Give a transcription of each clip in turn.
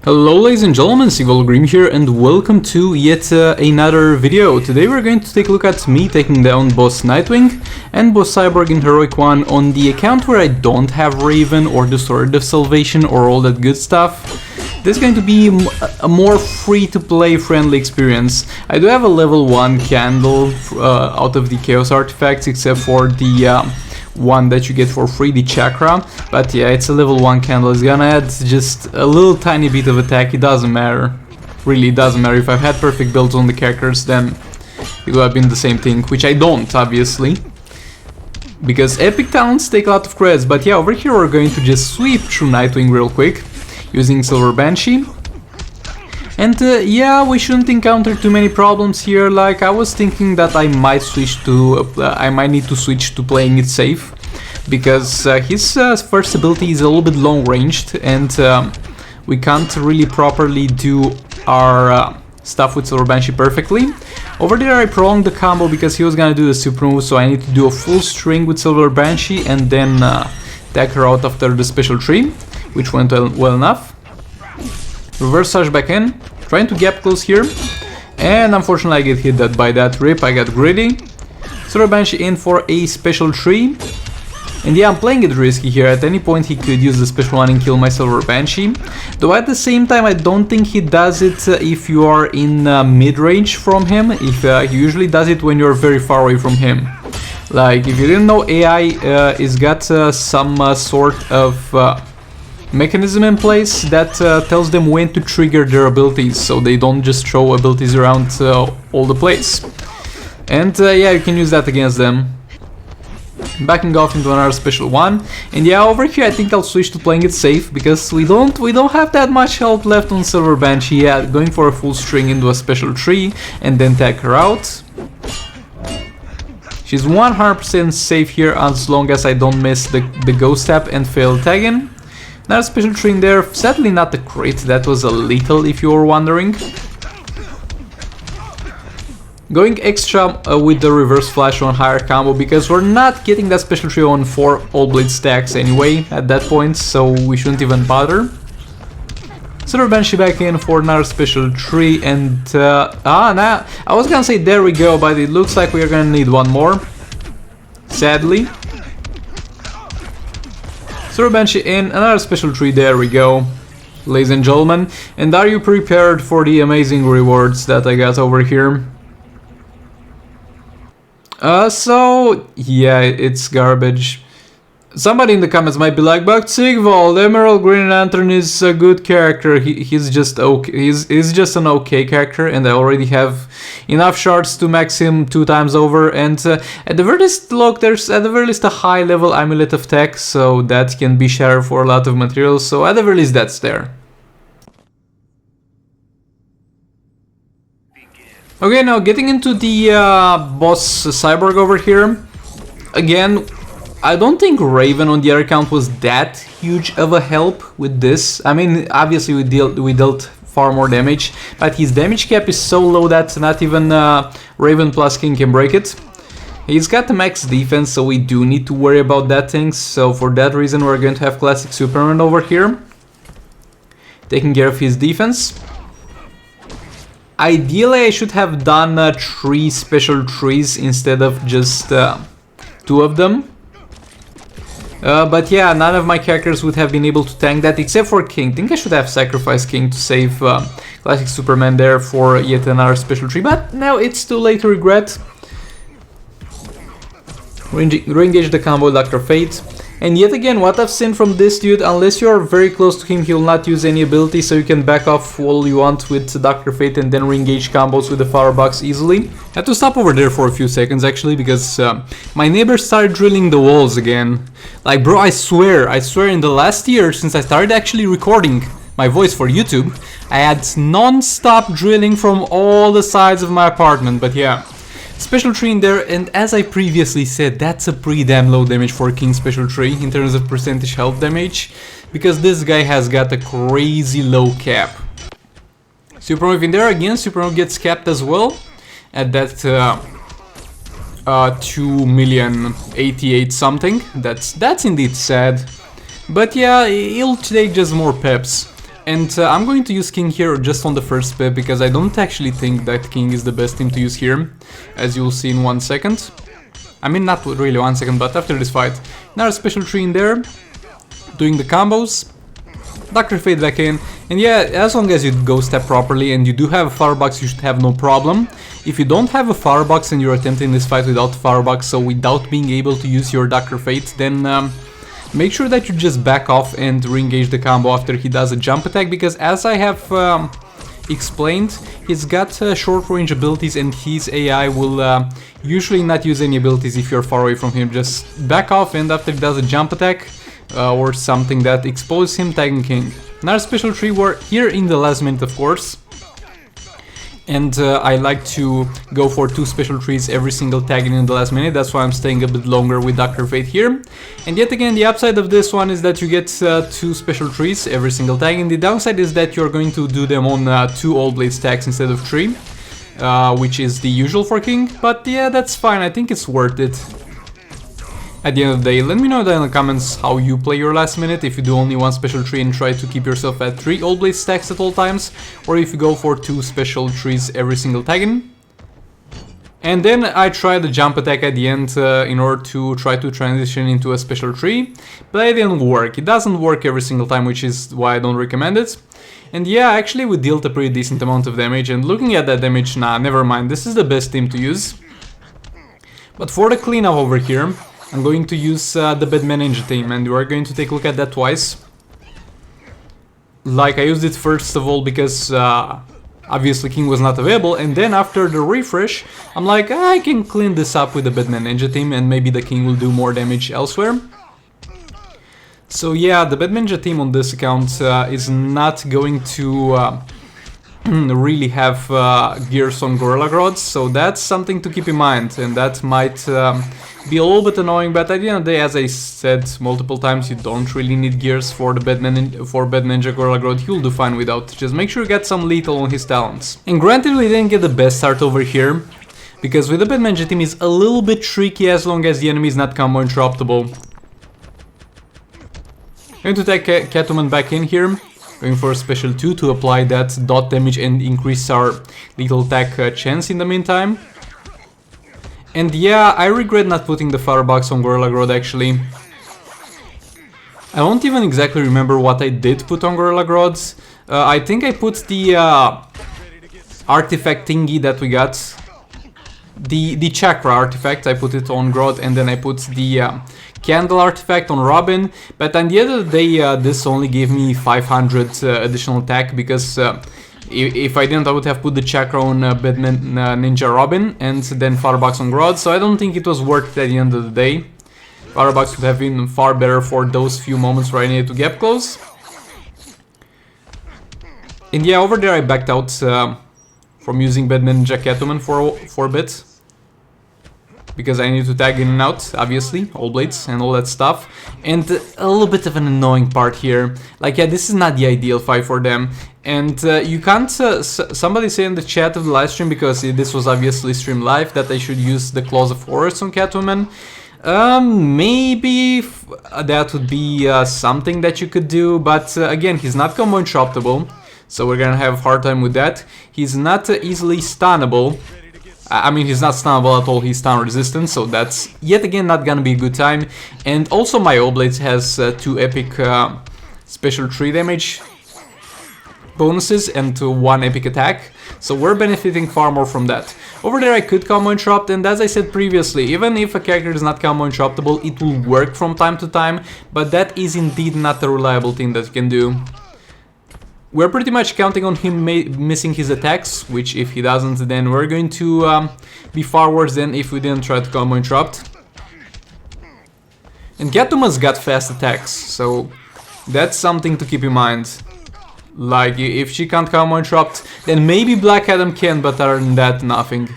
Hello ladies and gentlemen, thewierdguy here and welcome to yet another video. Today we're going to take a look at me taking down boss Nightwing and boss Cyborg in Heroic 1 on the account where I don't have Raven or the Sword of Salvation or all that good stuff. This is going to be a more free-to-play friendly experience. I do have a level 1 candle out of the Chaos artifacts, except for the one that you get for free, the chakra, but yeah, it's a level 1 candle. It's gonna add just a little tiny bit of attack. It doesn't matter, really, it doesn't matter. If I've had perfect builds on the characters, then it would have been the same thing, which I don't, obviously, because epic talents take a lot of creds. But yeah, over here we're going to just sweep through Nightwing real quick using Silver Banshee. And yeah, we shouldn't encounter too many problems here. Like, I was thinking that I might switch to, I might need to switch to playing it safe, because his first ability is a little bit long ranged, and we can't really properly do our stuff with Silver Banshee perfectly. Over there I prolonged the combo because he was gonna do the super move, so I need to do a full string with Silver Banshee and then tag her out after the special tree, which went well enough. Reverse Sash back in, trying to gap close here, and unfortunately I get hit by that rip. I got greedy. Silver Banshee in for a special tree, and yeah, I'm playing it risky here. At any point he could use the special one and kill my Silver Banshee, though at the same time I don't think he does it if you are in mid-range from him. If he usually does it when you're very far away from him. Like, if you didn't know, AI is got some sort of mechanism in place that tells them when to trigger their abilities, so they don't just throw abilities around all the place. And yeah, you can use that against them. Backing off into another special one, and yeah, over here I think I'll switch to playing it safe, because we don't have that much health left on Silver Banshee. Yeah, going for a full string into a special tree and then tag her out. She's 100% safe here as long as I don't miss the ghost tap and fail tagging. Another special tree in there, sadly not the crit, that was a lethal if you were wondering. Going extra with the reverse flash on higher combo, because we're not getting that special tree on 4 all blade stacks anyway at that point, so we shouldn't even bother. Silver Banshee back in for another special tree, and nah, I was gonna say there we go, but it looks like we're gonna need one more, sadly. Silver Banshee in, another special tree, there we go, ladies and gentlemen. And are you prepared for the amazing rewards that I got over here? So, yeah, it's garbage. Somebody in the comments might be like, but Sigvald, Emerald Green Lantern is a good character. He's just okay. He's just an okay character, and I already have enough shards to max him 2 times over. And at the very least, look, there's at the very least a high level Amulet of Tech, so that can be shared for a lot of materials. So at the very least, that's there. Okay, now getting into the boss Cyborg over here. Again, I don't think Raven on the other account was that huge of a help with this. I mean, obviously we dealt far more damage, but his damage cap is so low that not even Raven plus King can break it. He's got the max defense, so we do need to worry about that thing. So for that reason we're going to have classic Superman over here, taking care of his defense. Ideally I should have done 3 special trees instead of just 2 of them. But yeah, none of my characters would have been able to tank that except for King. I think I should have sacrificed King to save classic Superman there for yet another special tree, but now it's too late to regret. Re-engage the combo with Dr. Fate. And yet again, what I've seen from this dude, unless you are very close to him, he will not use any ability, so you can back off all you want with Dr. Fate and then re-engage combos with the Flower Box easily. Had to stop over there for a few seconds actually, because my neighbor started drilling the walls again. Like, bro, I swear in the last year, since I started actually recording my voice for YouTube, I had non-stop drilling from all the sides of my apartment. But yeah, special tree in there, and as I previously said, that's a pretty damn low damage for King special tree in terms of percentage health damage, because this guy has got a crazy low cap. Supernova in there again, Supernova gets capped as well at that 2,088,000 something. That's indeed sad. But yeah, it'll take just more peps. And I'm going to use King here just on the first pip, because I don't actually think that King is the best team to use here, as you'll see in 1 second. I mean, not really 1 second, but after this fight. Another special tree in there, doing the combos, Dr. Fate back in, and yeah, as long as you go step properly and you do have a firebox, you should have no problem. If you don't have a firebox and you're attempting this fight without firebox, so without being able to use your Dr. Fate, then make sure that you just back off and re-engage the combo after he does a jump attack, because as I have explained, he's got short range abilities and his AI will usually not use any abilities if you're far away from him. Just back off, and after he does a jump attack or something that exposes him, tagging King. Another special tree were here in the last minute, of course. And I like to go for 2 special trees every single tagging in the last minute. That's why I'm staying a bit longer with Dr. Fate here. And yet again, the upside of this one is that you get 2 special trees every single tag. And the downside is that you're going to do them on 2 All Blade stacks instead of 3. Which is the usual for King. But yeah, that's fine. I think it's worth it. At the end of the day, let me know down in the comments how you play your last minute, if you do only 1 special tree and try to keep yourself at 3 All Blade stacks at all times, or if you go for 2 special trees every single tagging. And then I try the jump attack at the end in order to try to transition into a special tree, but it didn't work. It doesn't work every single time, which is why I don't recommend it. And yeah, actually we dealt a pretty decent amount of damage, and looking at that damage, nah, never mind, this is the best team to use. But for the cleanup over here, I'm going to use the Batman Ninja team, and we're going to take a look at that twice. Like, I used it first of all because obviously King was not available, and then after the refresh, I'm like, I can clean this up with the Batman Ninja team, and maybe the King will do more damage elsewhere. So yeah, the Batman Ninja team on this account is not going to really have gears on Gorilla Grods, so that's something to keep in mind, and that might be a little bit annoying, but at the end of the day, as I said multiple times, you don't really need gears for the Bad Ninja Gorilla Grodd. He'll do fine without. Just make sure you get some lethal on his talents. And granted, we didn't get the best start over here, because with the Bad Ninja team is a little bit tricky as long as the enemy is not combo interruptible. Going to take Catwoman back in here, going for a special 2 to apply that dot damage and increase our lethal attack chance in the meantime. And yeah, I regret not putting the firebox on Gorilla Grodd actually. I don't even exactly remember what I did put on Gorilla Grodd. I think I put the artifact thingy that we got. The chakra artifact, I put it on Grodd, and then I put the candle artifact on Robin. But at the end of the day, this only gave me 500 additional attack, because if I didn't, I would have put the chakra on Batman Ninja Robin and then firebox on Grodd, so I don't think it was worth it at the end of the day. Firebox would have been far better for those few moments where I needed to get close. And yeah, over there I backed out from using Batman Ninja Catwoman for a bit, because I need to tag in and out, obviously, all blades and all that stuff. And a little bit of an annoying part here, like, yeah, this is not the ideal fight for them. And you can't, somebody say in the chat of the live stream, because this was obviously streamed live, that I should use the Claws of Horus on Catwoman. Maybe that would be something that you could do, but again, he's not combo interruptible, so we're gonna have a hard time with that. He's not easily stunnable. I mean, he's not stunnable at all, he's stun resistant, so that's yet again not gonna be a good time. And also my Oblades has 2 epic special 3 damage bonuses and 1 epic attack, so we're benefiting far more from that. Over there I could combo interrupt, and as I said previously, even if a character is not combo interruptible, it will work from time to time, but that is indeed not a reliable thing that you can do. We're pretty much counting on him missing his attacks, which if he doesn't, then we're going to be far worse than if we didn't try to combo interrupt. And Catwoman's got fast attacks, so that's something to keep in mind. Like, if she can't combo interrupt, then maybe Black Adam can, but other than that, nothing.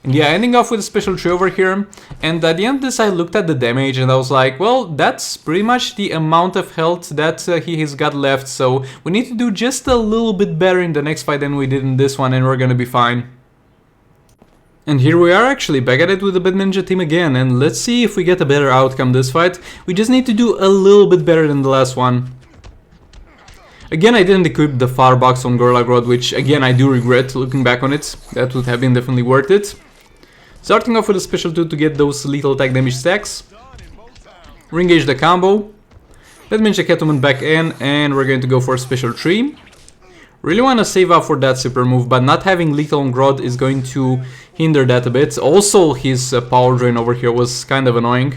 And yeah, ending off with a special 3 over here, and at the end of this I looked at the damage and I was like, well, that's pretty much the amount of health that he has got left, so we need to do just a little bit better in the next fight than we did in this one, and we're gonna be fine. And here we are actually back at it with the Bad Ninja team again, and let's see if we get a better outcome this fight. We just need to do a little bit better than the last one. Again, I didn't equip the firebox on Gorilla Grodd, which again I do regret looking back on it. That would have been definitely worth it. Starting off with a special 2 to get those lethal attack damage stacks. Re-engage the combo. Let me check Catwoman back in, and we're going to go for a special 3. Really want to save up for that super move, but not having lethal on Grodd is going to hinder that a bit. Also, his power drain over here was kind of annoying.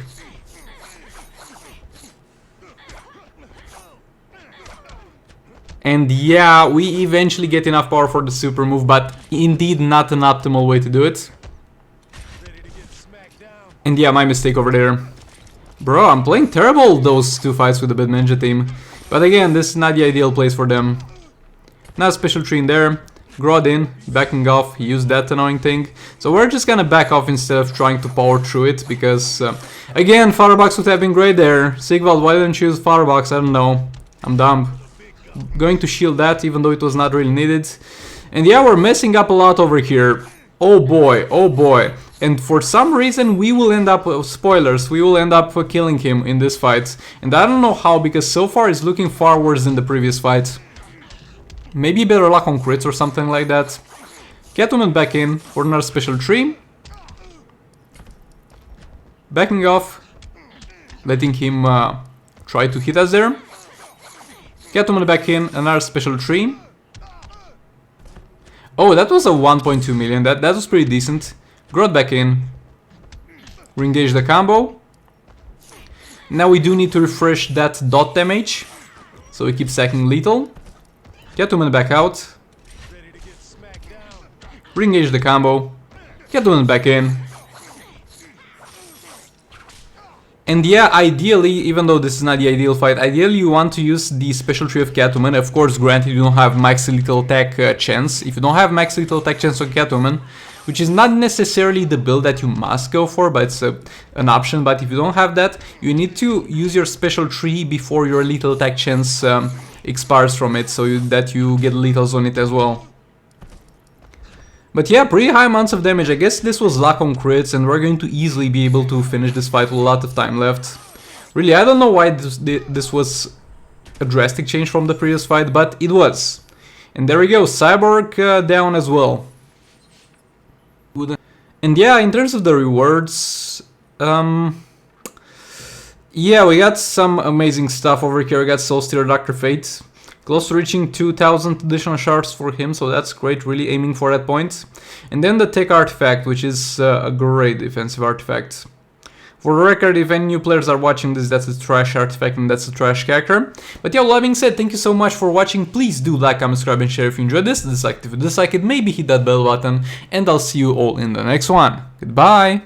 And yeah, we eventually get enough power for the super move, but indeed not an optimal way to do it. And yeah, my mistake over there. Bro, I'm playing terrible those 2 fights with the Bad Ninja team. But again, this is not the ideal place for them. Now special 3 in there. Grodd in, backing off, he used that annoying thing. So we're just gonna back off instead of trying to power through it, because again, Firebox would have been great there. Sigvald, why didn't you use Firebox? I don't know. I'm dumb. Going to shield that, even though it was not really needed. And yeah, we're messing up a lot over here. Oh boy, oh boy. And for some reason we will end up, spoilers, we will end up killing him in this fight. And I don't know how, because so far it's looking far worse than the previous fight. Maybe better luck on crits or something like that. Catwoman back in for another special 3. Backing off. Letting him try to hit us there. Catwoman back in, another special 3. Oh, that was a 1.2 million, that was pretty decent. Grodd back in. Re-engage the combo. Now we do need to refresh that dot damage, so we keep stacking lethal. Catwoman back out. Re-engage the combo. Catwoman back in. And yeah, ideally, even though this is not the ideal fight, ideally you want to use the special 3 of Catwoman. Of course, granted you don't have max lethal attack chance. If you don't have max lethal attack chance on Catwoman, which is not necessarily the build that you must go for, but it's an option. But if you don't have that, you need to use your special 3 before your lethal attack chance expires from it, so that you get lethals on it as well. But yeah, pretty high amounts of damage. I guess this was luck on crits, and we're going to easily be able to finish this fight with a lot of time left. Really, I don't know why this was a drastic change from the previous fight, but it was. And there we go, Cyborg down as well. And yeah, in terms of the rewards, yeah, we got some amazing stuff over here. We got Soul Stealer, Dr. Fate. Close to reaching 2000 additional shards for him, so that's great, really aiming for that point. And then the Tech Artifact, which is a great defensive artifact. For the record, if any new players are watching this, that's a trash artifact and that's a trash character. But yeah, all that being said, thank you so much for watching. Please do like, comment, subscribe and share if you enjoyed this. Dislike if you dislike it, maybe hit that bell button. And I'll see you all in the next one. Goodbye!